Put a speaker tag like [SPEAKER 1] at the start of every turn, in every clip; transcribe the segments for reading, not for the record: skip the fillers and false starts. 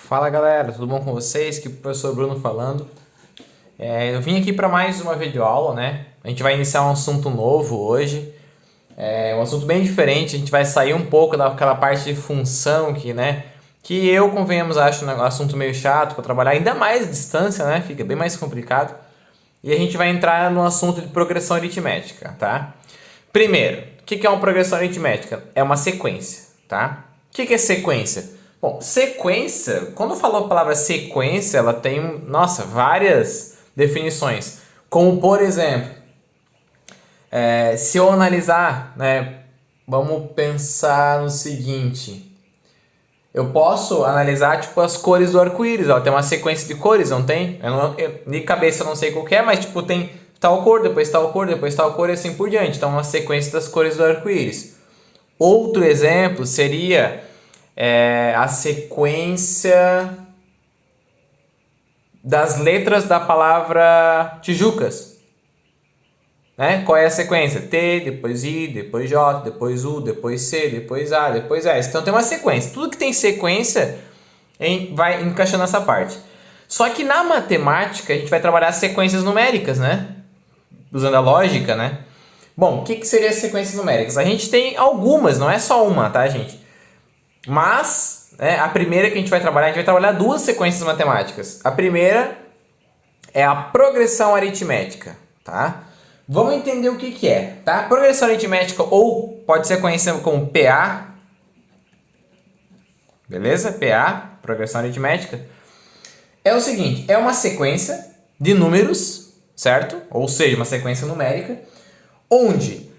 [SPEAKER 1] Fala galera, tudo bom com vocês? Aqui é o professor Bruno falando. Eu vim aqui para mais uma videoaula, né? A gente vai iniciar um assunto novo hoje. Um assunto bem diferente, a gente vai sair um pouco daquela parte de função que eu, convenhamos, acho um assunto meio chato para trabalhar, ainda mais à distância, né? Fica bem mais complicado. E a gente vai entrar no assunto de progressão aritmética, tá? Primeiro, o que é uma progressão aritmética? É uma sequência, tá? O que é sequência? Bom, sequência, quando falou a palavra sequência, ela tem, várias definições. Como, por exemplo, se eu analisar, né, vamos pensar no seguinte. Eu posso analisar, tipo, as cores do arco-íris. Tem uma sequência de cores, não tem? De cabeça eu não sei qual que é, mas, tipo, tem tal cor, depois tal cor, depois tal cor e assim por diante. Então, uma sequência das cores do arco-íris. Outro exemplo seria a sequência das letras da palavra Tijucas. Né? Qual é a sequência? T, depois I, depois J, depois U, depois C, depois A, depois S. Então tem uma sequência. Tudo que tem sequência vai encaixando nessa parte. Só que na matemática a gente vai trabalhar sequências numéricas, né? Usando a lógica, né? Bom, o que seria sequências numéricas? A gente tem algumas, não é só uma, tá, gente? Mas, a primeira que a gente vai trabalhar duas sequências matemáticas. A primeira é a progressão aritmética, tá? Vamos entender o que é, tá? Progressão aritmética, ou pode ser conhecida como PA, beleza? PA, progressão aritmética, é o seguinte, é uma sequência de números, certo? Ou seja, uma sequência numérica, onde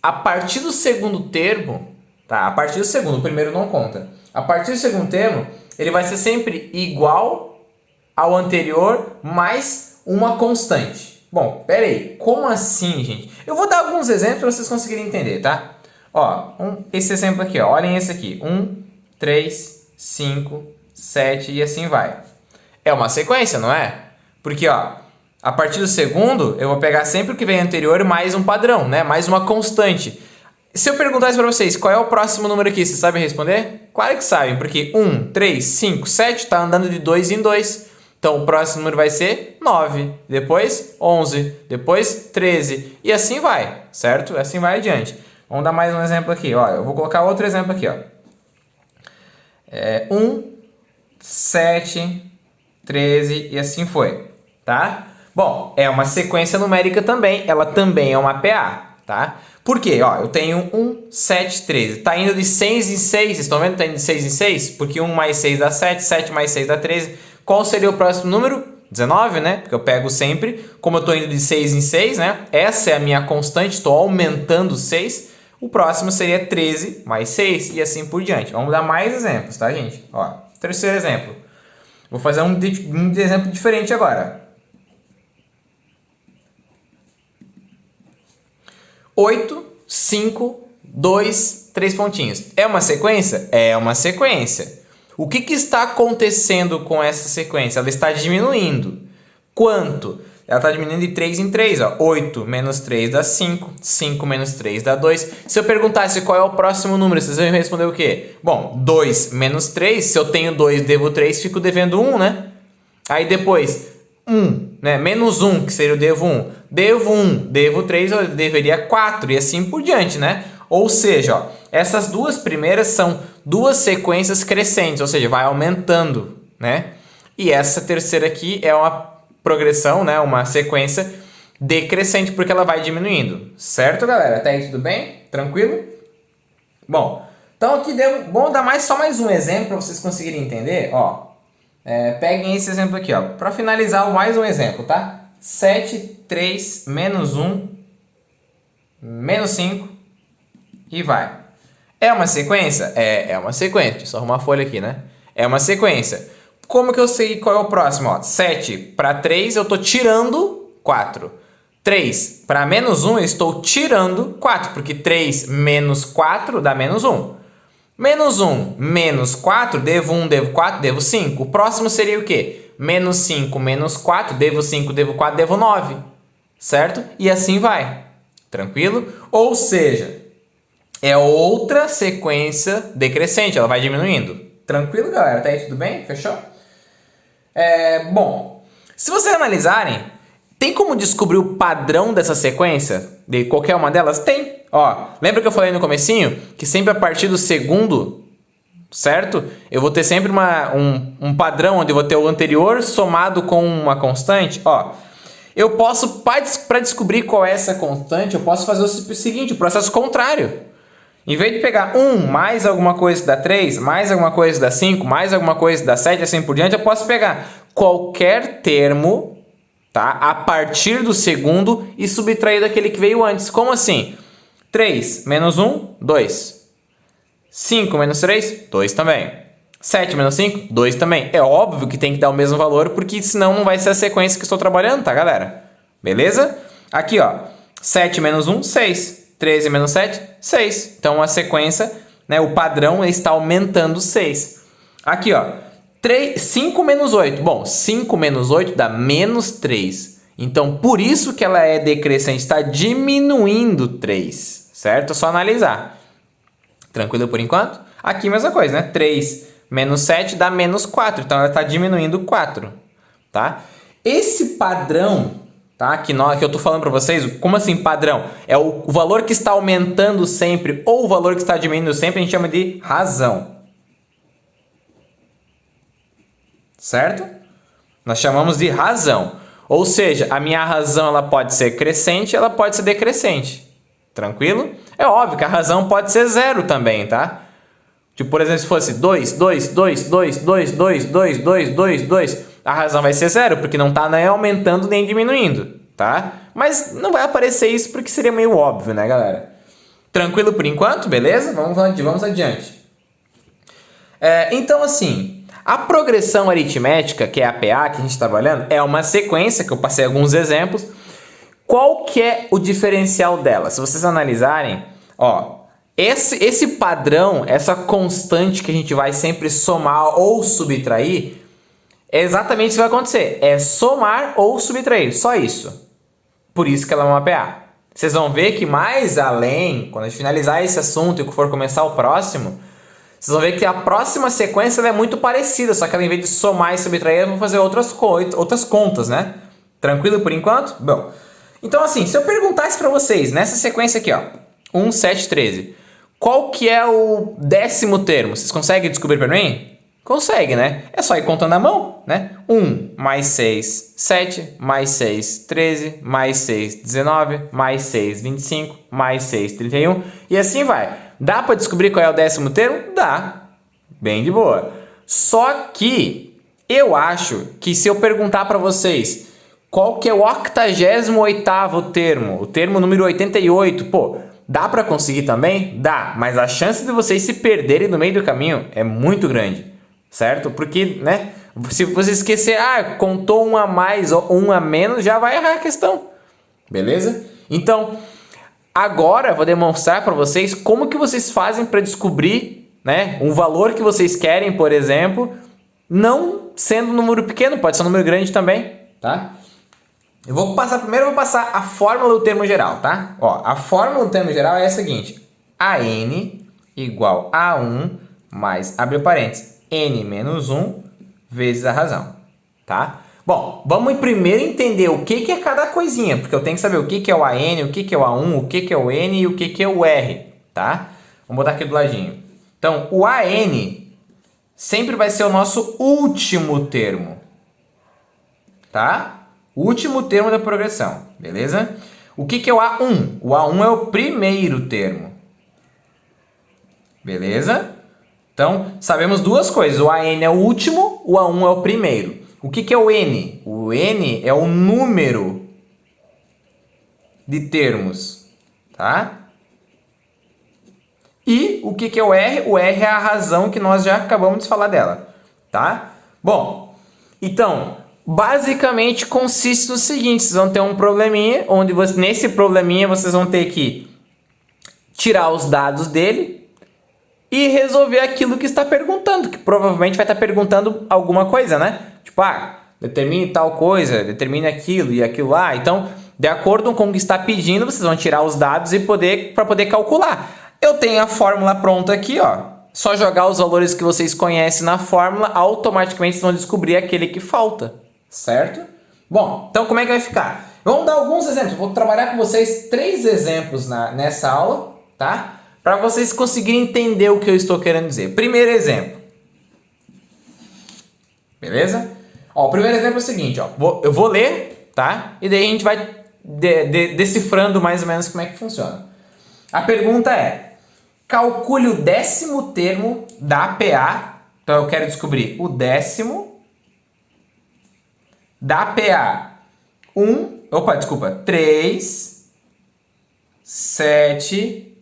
[SPEAKER 1] a partir do segundo termo, tá? A partir do segundo, o primeiro não conta. A partir do segundo termo, ele vai ser sempre igual ao anterior mais uma constante. Bom, pera aí, como assim, gente? Eu vou dar alguns exemplos para vocês conseguirem entender, tá? Esse exemplo aqui, olhem esse aqui. 1, 3, 5, 7 e assim vai. É uma sequência, não é? Porque, a partir do segundo, eu vou pegar sempre o que vem anterior mais um padrão, né? Mais uma constante. Se eu perguntasse para vocês qual é o próximo número aqui, vocês sabem responder? Claro que sabem, porque 1, 3, 5, 7 está andando de 2 em 2. Então, o próximo número vai ser 9, depois 11, depois 13 e assim vai, certo? Assim vai adiante. Vamos dar mais um exemplo aqui. Eu vou colocar outro exemplo aqui. 1, 7, 13 e assim foi, tá? Bom, é uma sequência numérica também, ela também é uma PA, tá? Por quê? Eu tenho 1, 7, 13. Tá indo de 6 em 6, estão vendo? Tá indo de 6 em 6? Porque 1 mais 6 dá 7, 7 mais 6 dá 13. Qual seria o próximo número? 19, né? Porque eu pego sempre, como eu estou indo de 6 em 6, né? Essa é a minha constante, estou aumentando 6. O próximo seria 13 mais 6 e assim por diante. Vamos dar mais exemplos, tá, gente? Terceiro exemplo. Vou fazer um exemplo diferente agora. 8, 5, 2, 3 pontinhos. É uma sequência? É uma sequência. O que está acontecendo com essa sequência? Ela está diminuindo. Quanto? Ela está diminuindo de 3 em 3. 8 menos 3 dá 5. 5 menos 3 dá 2. Se eu perguntasse qual é o próximo número, vocês vão responder o quê? Bom, 2 menos 3. Se eu tenho 2, devo 3, fico devendo 1, né? Aí depois, 1, né? Menos 1, que seria o devo 1. Devo 1, devo 3, eu deveria 4 e assim por diante, né? Ou seja, essas duas primeiras são duas sequências crescentes, ou seja, vai aumentando, né? E essa terceira aqui é uma progressão, né? Uma sequência decrescente, porque ela vai diminuindo. Certo, galera? Até aí tudo bem? Tranquilo? Bom, então aqui vamos dar só mais um exemplo para vocês conseguirem entender. Peguem esse exemplo aqui, para finalizar, mais um exemplo, tá? 7, 3, menos 1, menos 5 e vai. É uma sequência? É uma sequência. Deixa eu só arrumar a folha aqui, né? É uma sequência. Como que eu sei qual é o próximo? 7 para 3 eu estou tirando 4. 3 para menos 1 eu estou tirando 4, porque 3 menos 4 dá menos 1. Menos 1 menos 4, devo 1, devo 4, devo 5. O próximo seria o quê? Menos 5 menos 4, devo 5, devo 4, devo 9. Certo? E assim vai. Tranquilo? Ou seja, é outra sequência decrescente, ela vai diminuindo. Tranquilo, galera? Tá aí tudo bem? Fechou? Bom, se vocês analisarem, tem como descobrir o padrão dessa sequência? De qualquer uma delas? Tem. Ó, lembra que eu falei no comecinho? Que sempre a partir do segundo, certo? Eu vou ter sempre um padrão onde eu vou ter o anterior somado com uma constante. Ó, eu posso, para descobrir qual é essa constante, eu posso fazer o seguinte, o processo contrário. Em vez de pegar 1 mais alguma coisa que dá 3, mais alguma coisa que dá 5, mais alguma coisa que dá 7, assim por diante, eu posso pegar qualquer termo, tá, a partir do segundo e subtrair daquele que veio antes. Como assim? 3 menos 1, 2. 5 menos 3, 2 também. 7 menos 5, 2 também. É óbvio que tem que dar o mesmo valor, porque senão não vai ser a sequência que estou trabalhando, tá, galera? Beleza? Aqui, ó. 7 menos 1, 6. 13 menos 7, 6. Então, a sequência, né, o padrão está aumentando 6. Aqui, ó. 5 menos 8. Bom, 5 menos 8 dá menos 3. Então, por isso que ela é decrescente. Está diminuindo 3. Certo? É só analisar. Tranquilo por enquanto? Aqui, mesma coisa, né? 3 menos 7 dá menos 4. Então, ela está diminuindo 4. Tá? Esse padrão... Tá? Que eu tô falando para vocês, como assim padrão? É o valor que está aumentando sempre ou o valor que está diminuindo sempre, a gente chama de razão. Certo? Nós chamamos de razão. Ou seja, a minha razão ela pode ser crescente, ela pode ser decrescente. Tranquilo? É óbvio que a razão pode ser 0 também, tá? Tipo, por exemplo, se fosse 2, 2, 2, 2, 2, 2, 2, 2, 2, 2, a razão vai ser 0, porque não está nem aumentando nem diminuindo, tá? Mas não vai aparecer isso porque seria meio óbvio, né, galera? Tranquilo por enquanto? Beleza? Vamos adiante. Então, assim, a progressão aritmética, que é a PA que a gente está trabalhando, é uma sequência, que eu passei alguns exemplos. Qual que é o diferencial dela? Se vocês analisarem, ó... Esse padrão, essa constante que a gente vai sempre somar ou subtrair, é exatamente isso que vai acontecer. É somar ou subtrair, só isso. Por isso que ela é uma PA. Vocês vão ver que mais além, quando a gente finalizar esse assunto e for começar o próximo, vocês vão ver que a próxima sequência é muito parecida, só que ela, em vez de somar e subtrair, eu vou fazer outras contas, né? Tranquilo por enquanto? Bom, então assim, se eu perguntasse para vocês, nessa sequência aqui, ó, 1, 7, 13... Qual que é o 10º termo? Vocês conseguem descobrir para mim? Consegue, né? É só ir contando a mão, né? 1 mais 6, 7, mais 6, 13, mais 6, 19, mais 6, 25, mais 6, 31 e assim vai. Dá para descobrir qual é o 10º termo? Dá. Bem de boa. Só que eu acho que se eu perguntar para vocês qual que é o 88º termo, o termo número 88, pô... Dá para conseguir também? Dá, mas a chance de vocês se perderem no meio do caminho é muito grande, certo? Porque, né, se você esquecer, contou um a mais ou um a menos, já vai errar a questão, beleza? Então, agora eu vou demonstrar para vocês como que vocês fazem para descobrir, né, um valor que vocês querem, por exemplo, não sendo um número pequeno, pode ser um número grande também, tá? Primeiro eu vou passar a fórmula do termo geral, tá? Ó, a fórmula do termo geral é a seguinte. AN igual a 1 mais, abre parênteses, N menos 1 vezes a razão, tá? Bom, vamos primeiro entender o que é cada coisinha, porque eu tenho que saber o que é o AN, o que é o A1, o que é o N e o que é o R, tá? Vamos botar aqui do ladinho. Então, o AN sempre vai ser o nosso último termo, tá? Último termo da progressão, beleza? O que é o A1? O A1 é o primeiro termo, beleza? Então, sabemos duas coisas. O AN é o último, o A1 é o primeiro. O que é o N? O N é o número de termos, tá? E o que é o R? O R é a razão que nós já acabamos de falar dela, tá? Bom, então... Basicamente consiste no seguinte, vocês vão ter um probleminha, onde nesse probleminha vocês vão ter que tirar os dados dele e resolver aquilo que está perguntando, que provavelmente vai estar perguntando alguma coisa, né? Tipo, determine tal coisa, determine aquilo e aquilo lá. Então, de acordo com o que está pedindo, vocês vão tirar os dados e para poder calcular. Eu tenho a fórmula pronta aqui, ó. Só jogar os valores que vocês conhecem na fórmula, automaticamente vocês vão descobrir aquele que falta, certo? Bom, então como é que vai ficar? Vamos dar alguns exemplos. Vou trabalhar com vocês 3 exemplos nessa aula, tá? Para vocês conseguirem entender o que eu estou querendo dizer. Primeiro exemplo. Beleza? Ó, o primeiro exemplo é o seguinte, ó. Eu vou ler, tá? E daí a gente vai decifrando mais ou menos como é que funciona. A pergunta é: calcule o 10º termo da APA. Então eu quero descobrir o 10º da APA 3, 7,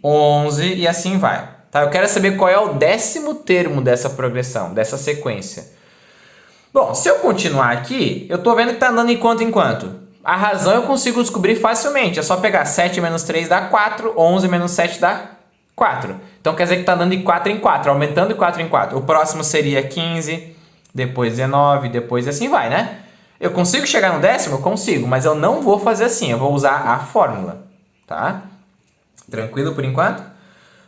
[SPEAKER 1] 11 e assim vai. Tá? Eu quero saber qual é o 10º termo dessa progressão, dessa sequência. Bom, se eu continuar aqui, eu estou vendo que está andando em quanto em quanto. A razão eu consigo descobrir facilmente. É só pegar 7 menos 3 dá 4, 11 menos 7 dá 4. Então quer dizer que está dando de 4 em 4, aumentando de 4 em 4. O próximo seria 15, depois 19, depois assim vai, né? Eu consigo chegar no 10º? Eu consigo, mas eu não vou fazer assim. Eu vou usar a fórmula, tá? Tranquilo por enquanto?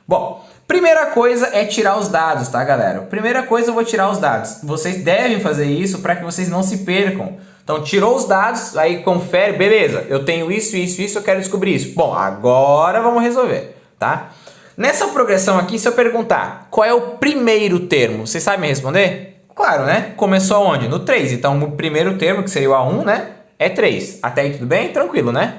[SPEAKER 1] Bom, primeira coisa é tirar os dados, tá, galera? Primeira coisa eu vou tirar os dados. Vocês devem fazer isso para que vocês não se percam. Então, tirou os dados, aí confere, beleza, eu tenho isso, eu quero descobrir isso. Bom, agora vamos resolver, tá? Nessa progressão aqui, se eu perguntar qual é o primeiro termo, vocês sabem me responder? Claro, né? Começou onde? No 3. Então, o primeiro termo, que seria o A1, né? É 3. Até aí tudo bem? Tranquilo, né?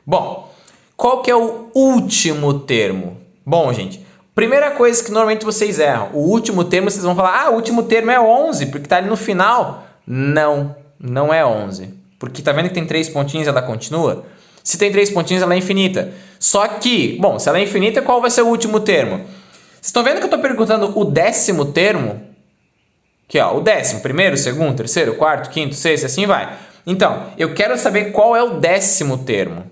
[SPEAKER 1] Bom, qual que é o último termo? Bom, gente, primeira coisa que normalmente vocês erram. O último termo, vocês vão falar, o último termo é 11, porque tá ali no final. Não é 11. Porque tá vendo que tem 3 pontinhos, ela continua? Se tem 3 pontinhos, ela é infinita. Só que, bom, se ela é infinita, qual vai ser o último termo? Vocês estão vendo que eu estou perguntando o 10º termo? Aqui, ó, o 10º, primeiro, segundo, terceiro, quarto, quinto, sexto, e assim vai. Então, eu quero saber qual é o 10º termo.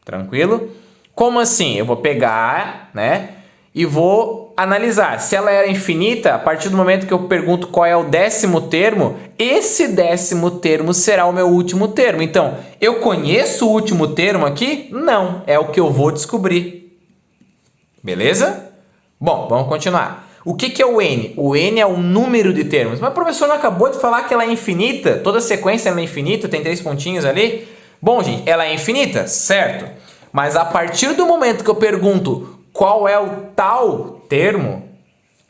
[SPEAKER 1] Tranquilo? Como assim? Eu vou pegar, né, e vou analisar. Se ela era infinita, a partir do momento que eu pergunto qual é o 10º termo, esse 10º termo será o meu último termo. Então, eu conheço o último termo aqui? Não, é o que eu vou descobrir. Beleza? Bom, vamos continuar. O que é o n? O n é o número de termos. Mas o professor não acabou de falar que ela é infinita? Toda sequência ela é infinita, tem 3 pontinhos ali? Bom, gente, ela é infinita, certo? Mas a partir do momento que eu pergunto qual é o tal termo,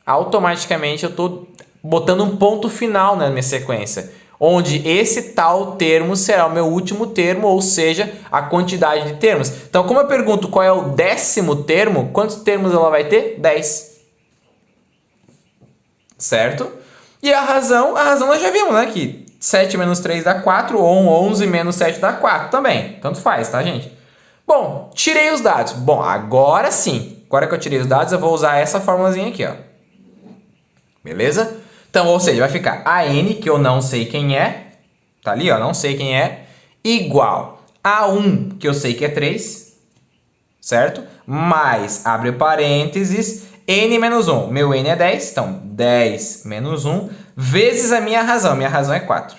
[SPEAKER 1] automaticamente eu estou botando um ponto final na minha sequência, onde esse tal termo será o meu último termo, ou seja, a quantidade de termos. Então, como eu pergunto qual é o 10º termo, quantos termos ela vai ter? 10. Certo? E a razão nós já vimos, né? Que 7 menos 3 dá 4, ou 11 menos 7 dá 4 também. Tanto faz, tá, gente? Bom, tirei os dados. Bom, agora sim. Agora que eu tirei os dados, eu vou usar essa formulazinha aqui, ó. Beleza? Então, ou seja, vai ficar a n, que eu não sei quem é. Tá ali, ó, não sei quem é. Igual a 1, que eu sei que é 3. Certo? Mais, abre parênteses, n menos 1. Meu n é 10, então 10 menos 1 vezes a minha razão. Minha razão é 4.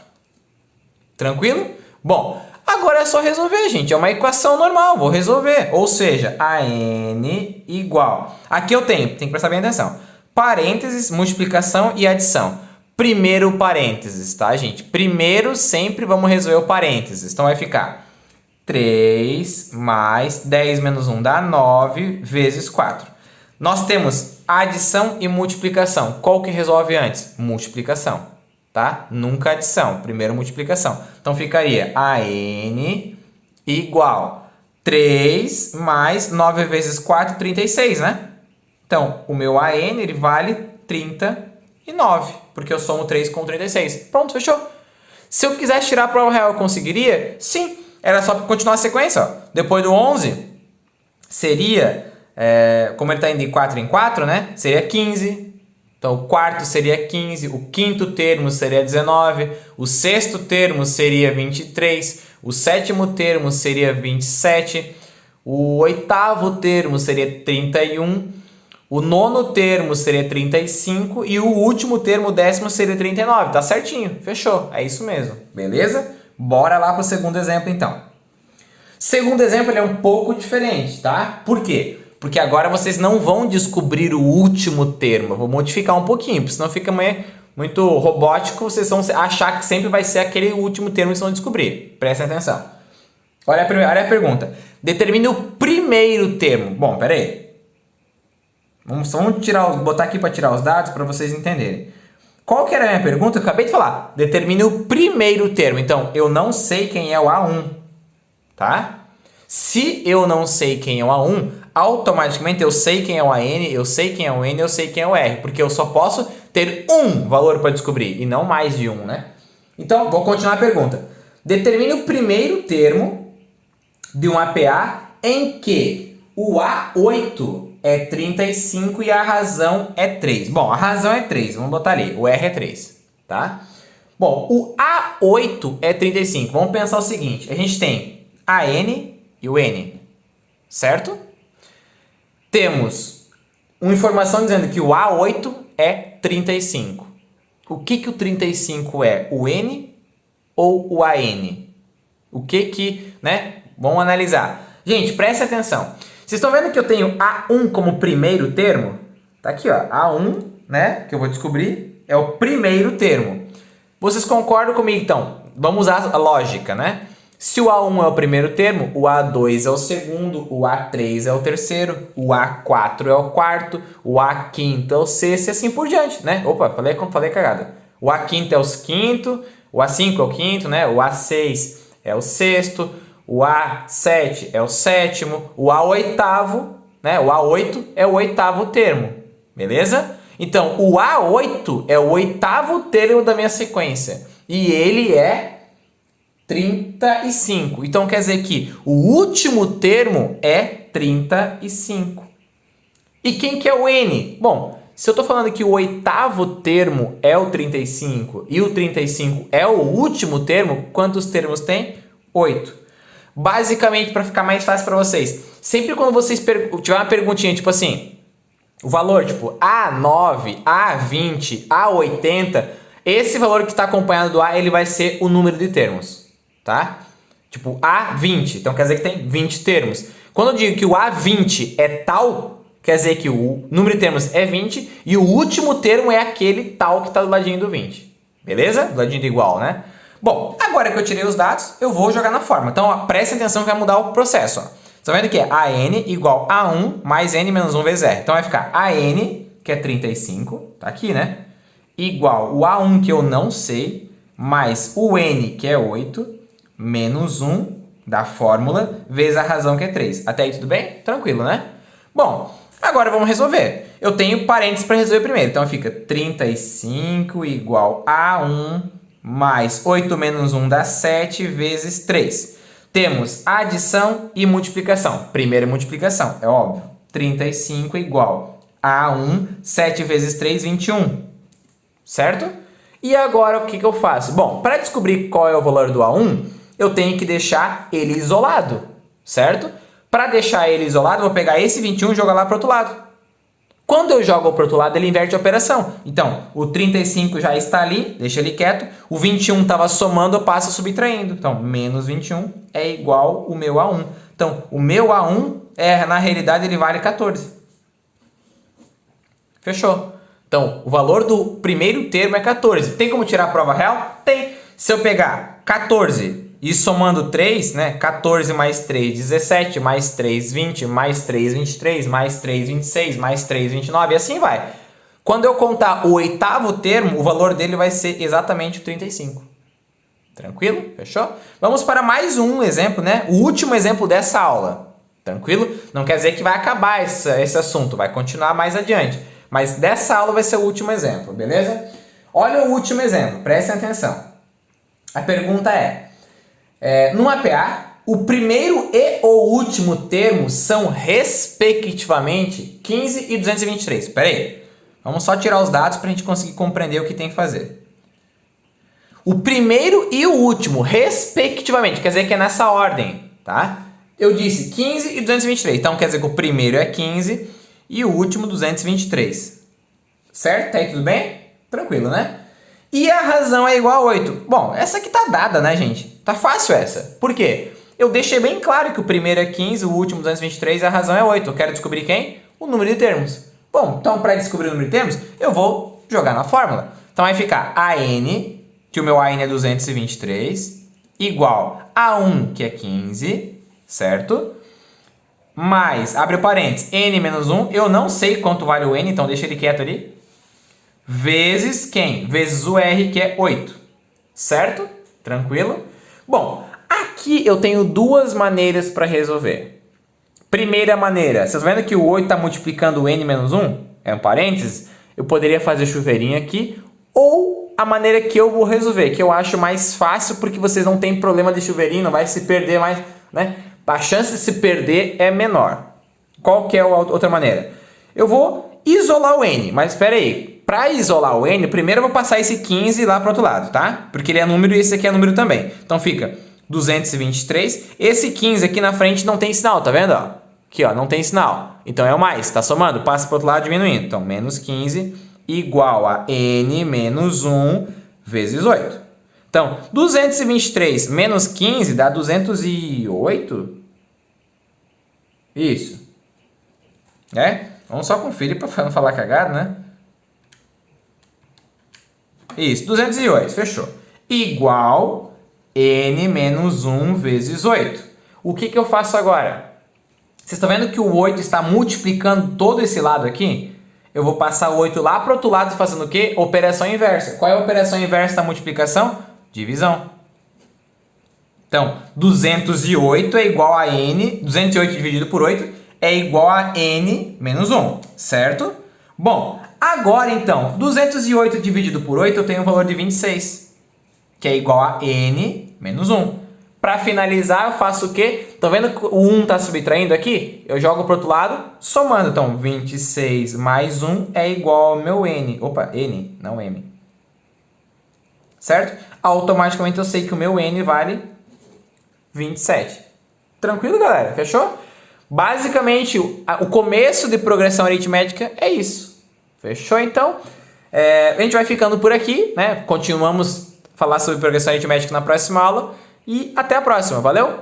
[SPEAKER 1] Tranquilo? Bom, agora é só resolver, gente. É uma equação normal, vou resolver. Ou seja, a n igual... Aqui eu tenho, tem que prestar bem atenção. Parênteses, multiplicação e adição. Primeiro parênteses, tá, gente? Primeiro sempre vamos resolver o parênteses. Então vai ficar 3 mais 10 menos 1 dá 9 vezes 4. Nós temos adição e multiplicação. Qual que resolve antes? Multiplicação, tá? Nunca adição, primeiro multiplicação. Então ficaria a n igual 3 mais 9 vezes 4, 36, né? Então, o meu AN ele vale 39, porque eu somo 3 com 36. Pronto, fechou. Se eu quisesse tirar a prova real, eu conseguiria? Sim, era só continuar a sequência. Ó. Depois do 11, seria, como ele está indo de 4 em 4, né? Seria 15. Então, o quarto seria 15, o quinto termo seria 19, o sexto termo seria 23, o sétimo termo seria 27, o oitavo termo seria 31, o nono termo seria 35 e o último termo, o 10º, seria 39. Tá certinho, fechou, é isso mesmo, beleza? Bora lá para o segundo exemplo, então. Segundo exemplo, ele é um pouco diferente, tá? Por quê? Porque agora vocês não vão descobrir o último termo. Eu vou modificar um pouquinho, porque senão fica muito robótico. Vocês vão achar que sempre vai ser aquele último termo que vocês vão descobrir. Prestem atenção. Olha a pergunta. Determine o primeiro termo. Bom, pera aí. Vamos botar aqui para tirar os dados para vocês entenderem. Qual que era a minha pergunta? Eu acabei de falar. Determine o primeiro termo. Então, eu não sei quem é o A1. Tá? Se eu não sei quem é o A1, automaticamente eu sei quem é o AN, eu sei quem é o N, eu sei quem é o R. Porque eu só posso ter um valor para descobrir e não mais de um, né? Então, vou continuar a pergunta. Determine o primeiro termo de um APA em que o A8 é 35 e a razão é 3. Bom, a razão é 3, vamos botar ali, o R é 3, tá? Bom, o A8 é 35. Vamos pensar o seguinte, a gente tem a N e o N, certo? Temos uma informação dizendo que o A8 é 35. O que o 35 é? O N ou o AN? O que, né? Vamos analisar. Gente, preste atenção. Vocês estão vendo que eu tenho A1 como primeiro termo? Tá aqui, ó. A1, né? Que eu vou descobrir, é o primeiro termo. Vocês concordam comigo, então? Vamos usar a lógica, né? Se o A1 é o primeiro termo, o A2 é o segundo, o A3 é o terceiro, o A4 é o quarto, o A5 é o sexto e assim por diante, né? Opa, falei cagada. O A5 é o quinto, o A5 é o quinto, né? O A6 é o sexto, o A7 é o sétimo, o A8, né? O A8 é o oitavo termo, beleza? Então, o A8 é o oitavo termo da minha sequência e ele é 35. Então, quer dizer que o último termo é 35. E quem que é o N? Bom, se eu estou falando que o oitavo termo é o 35 e o 35 é o último termo, quantos termos tem? 8. Basicamente, para ficar mais fácil para vocês, sempre quando vocês tiver uma perguntinha, tipo assim, o valor, tipo A9, A20, A80, esse valor que está acompanhado do A, ele vai ser o número de termos, tá? Tipo A20, então quer dizer que tem 20 termos. Quando eu digo que o A20 é tal, quer dizer que o número de termos é 20 e o último termo é aquele tal que está do ladinho do 20. Beleza? Do ladinho do igual, né? Bom, agora que eu tirei os dados, eu vou jogar na fórmula. Então, ó, preste atenção que vai mudar o processo. Ó. Você tá vendo que é AN igual a 1 mais N menos 1 vezes R. Então, vai ficar AN, que é 35, tá aqui, né? Igual o A1, que eu não sei, mais o N, que é 8, menos 1 da fórmula, vezes a razão, que é 3. Até aí tudo bem? Tranquilo, né? Bom, agora vamos resolver. Eu tenho parênteses para resolver primeiro. Então, fica 35 igual a 1 mais 8 menos 1 dá 7 vezes 3. Temos adição e multiplicação. Primeira multiplicação, é óbvio. 35 igual a 1, 7 vezes 3, 21. Certo? E agora o que eu faço? Bom, para descobrir qual é o valor do A1, eu tenho que deixar ele isolado. Certo? Para deixar ele isolado, eu vou pegar esse 21 e jogar lá para o outro lado. Quando eu jogo para o outro lado, ele inverte a operação. Então, o 35 já está ali, deixa ele quieto. O 21 estava somando, eu passo subtraindo. Então, menos 21 é igual o meu A1. Então, o meu A1, na realidade, ele vale 14. Fechou. Então, o valor do primeiro termo é 14. Tem como tirar a prova real? Tem. Se eu pegar 14 e somando 3, né? 14 mais 3, 17, mais 3, 20, mais 3, 23, mais 3, 26, mais 3, 29, e assim vai. Quando eu contar o oitavo termo, o valor dele vai ser exatamente o 35. Tranquilo? Fechou? Vamos para mais um exemplo, né? O último exemplo dessa aula. Tranquilo? Não quer dizer que vai acabar esse assunto, vai continuar mais adiante. Mas dessa aula vai ser o último exemplo, beleza? Olha o último exemplo, prestem atenção. A pergunta no APA, o primeiro e o último termo são, respectivamente, 15 e 223. Espera aí. Vamos só tirar os dados para a gente conseguir compreender o que tem que fazer. O primeiro e o último, respectivamente, quer dizer que é nessa ordem, tá? Eu disse 15 e 223. Então, quer dizer que o primeiro é 15 e o último 223. Certo? Tá aí tudo bem? Tranquilo, né? E a razão é igual a 8. Bom, essa aqui tá dada, né, gente? Tá fácil essa. Por quê? Eu deixei bem claro que o primeiro é 15, o último 223 e a razão é 8. Eu quero descobrir quem? O número de termos. Bom, então para descobrir o número de termos, eu vou jogar na fórmula. Então vai ficar AN, que o meu AN é 223, igual a 1, que é 15, certo? Mais, abre parênteses, N menos 1, eu não sei quanto vale o N, então deixa ele quieto ali. Vezes quem? Vezes o R, que é 8. Certo? Tranquilo? Bom, aqui eu tenho duas maneiras para resolver. Primeira maneira, vocês estão vendo que o 8 está multiplicando o N menos 1? É um parênteses. Eu poderia fazer chuveirinho aqui. Ou a maneira que eu vou resolver, que eu acho mais fácil, porque vocês não têm problema de chuveirinho, não vai se perder mais, né? A chance de se perder é menor. Qual que é a outra maneira? Eu vou isolar o N, mas espera aí. Para isolar o N, primeiro eu vou passar esse 15 lá para o outro lado, tá? Porque ele é número e esse aqui é número também. Então fica 223. Esse 15 aqui na frente não tem sinal, tá vendo? Ó? Aqui, ó, não tem sinal. Então é o mais, tá somando, passa para o outro lado diminuindo. Então, menos 15 igual a N menos 1 vezes 8. Então, 223 menos 15 dá 208? Isso. Vamos só conferir para não falar cagado, né? Isso, 208, fechou. Igual N menos 1 vezes 8. O que eu faço agora? Vocês estão vendo que o 8 está multiplicando todo esse lado aqui? Eu vou passar o 8 lá para o outro lado fazendo o quê? Operação inversa. Qual é a operação inversa da multiplicação? Divisão. Então, 208 é igual a N, 208 dividido por 8 é igual a N menos 1, certo? Bom, agora então, 208 dividido por 8 eu tenho um valor de 26, que é igual a N menos 1. Para finalizar, eu faço o quê? Estão vendo que o 1 está subtraindo aqui? Eu jogo para o outro lado, somando. Então, 26 mais 1 é igual ao meu N. Opa, N, não M. Certo? Automaticamente eu sei que o meu N vale 27. Tranquilo, galera? Fechou? Basicamente, o começo de progressão aritmética é isso. Fechou, então? A gente vai ficando por aqui, né? Continuamos a falar sobre progressão aritmética na próxima aula. E até a próxima. Valeu?